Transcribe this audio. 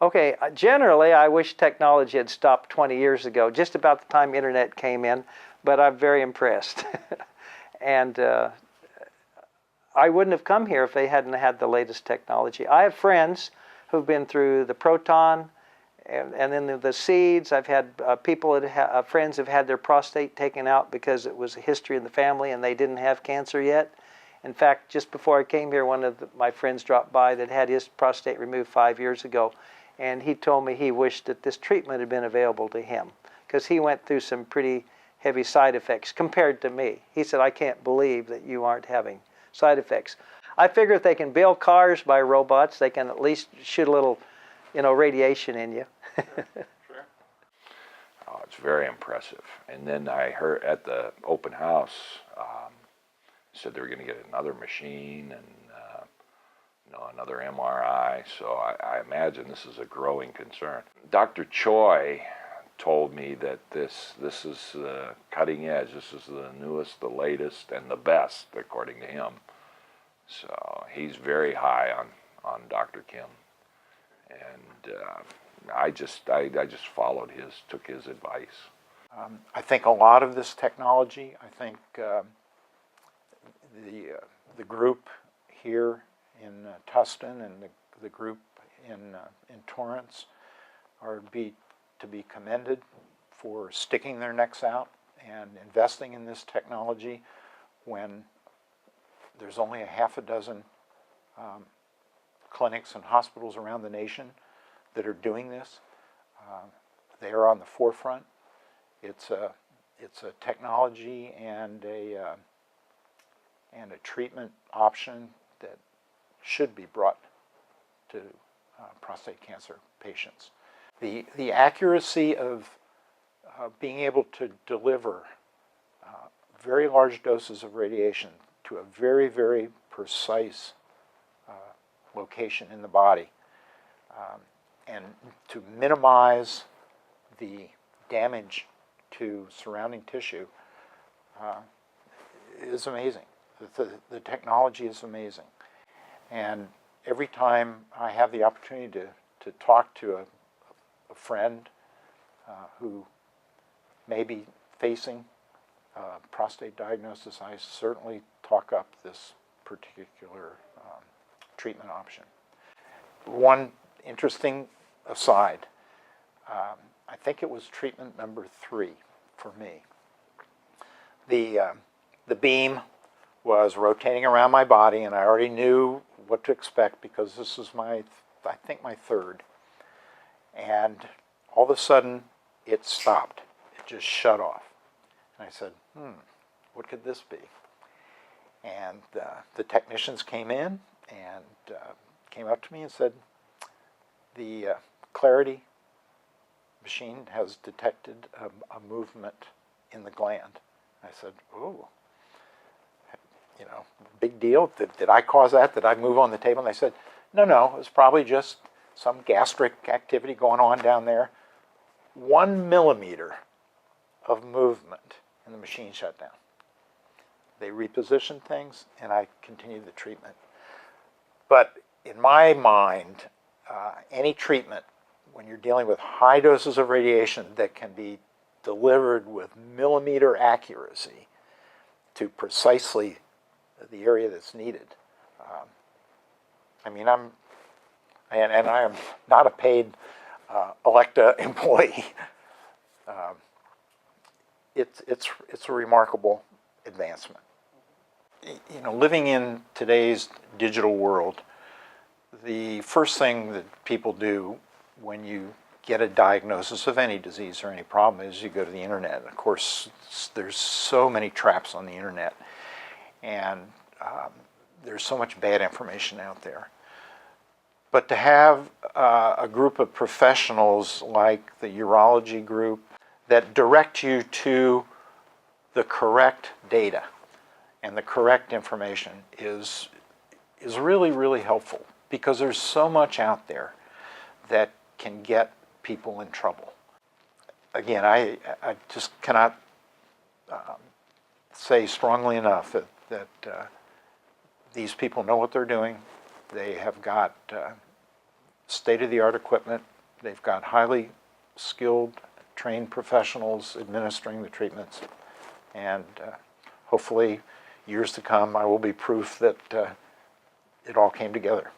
Okay, generally, I wish technology had stopped 20 years ago, just about the time internet came in, but I'm very impressed. And I wouldn't have come here if they hadn't had the latest technology. I have friends who've been through the proton and then the seeds. I've had friends who've had their prostate taken out because it was a history in the family and they didn't have cancer yet. In fact, just before I came here, one of my friends dropped by that had his prostate removed 5 years ago. And he told me he wished that this treatment had been available to him because he went through some pretty heavy side effects compared to me. He said, I can't believe that you aren't having side effects. I figure if they can build cars by robots, they can at least shoot a little, radiation in you. Sure. Oh, it's very impressive. And then I heard at the open house, said they were going to get another machine and another MRI, so I imagine this is a growing concern. Dr. Choi told me that this is cutting edge, this is the newest, the latest, and the best, according to him. So he's very high on Dr. Kim. And I just followed took his advice. I think a lot of this technology, I think the group here in Tustin and the group in Torrance are to be commended for sticking their necks out and investing in this technology when there's only a half a dozen clinics and hospitals around the nation that are doing this. They are on the forefront. It's a technology and a treatment option that should be brought to prostate cancer patients. The accuracy of being able to deliver very large doses of radiation to a very, very precise location in the body and to minimize the damage to surrounding tissue is amazing. The technology is amazing. And every time I have the opportunity to talk to a friend who may be facing prostate diagnosis, I certainly talk up this particular treatment option. One interesting aside, I think it was treatment number 3 for me. The beam was rotating around my body, and I already knew what to expect because this is I think my third. And all of a sudden, it stopped. It just shut off. And I said, what could this be? And the technicians came in and came up to me and said, the Clarity machine has detected a movement in the gland. I said, oh, big deal. Did I cause that? Did I move on the table? And they said, no, it was probably just some gastric activity going on down there. 1 millimeter of movement and the machine shut down. They repositioned things and I continued the treatment. But in my mind, any treatment, when you're dealing with high doses of radiation that can be delivered with millimeter accuracy to precisely the area that's needed. I am not a paid Elekta employee. It's a remarkable advancement. Living in today's digital world, the first thing that people do when you get a diagnosis of any disease or any problem is you go to the internet. Of course, there's so many traps on the internet, and there's so much bad information out there. But to have a group of professionals like the urology group that direct you to the correct data and the correct information is really, really helpful, because there's so much out there that can get people in trouble. Again, I just cannot say strongly enough that these people know what they're doing. They have got state-of-the-art equipment They've got highly skilled, trained professionals administering the treatments, and hopefully, years to come, I will be proof that it all came together.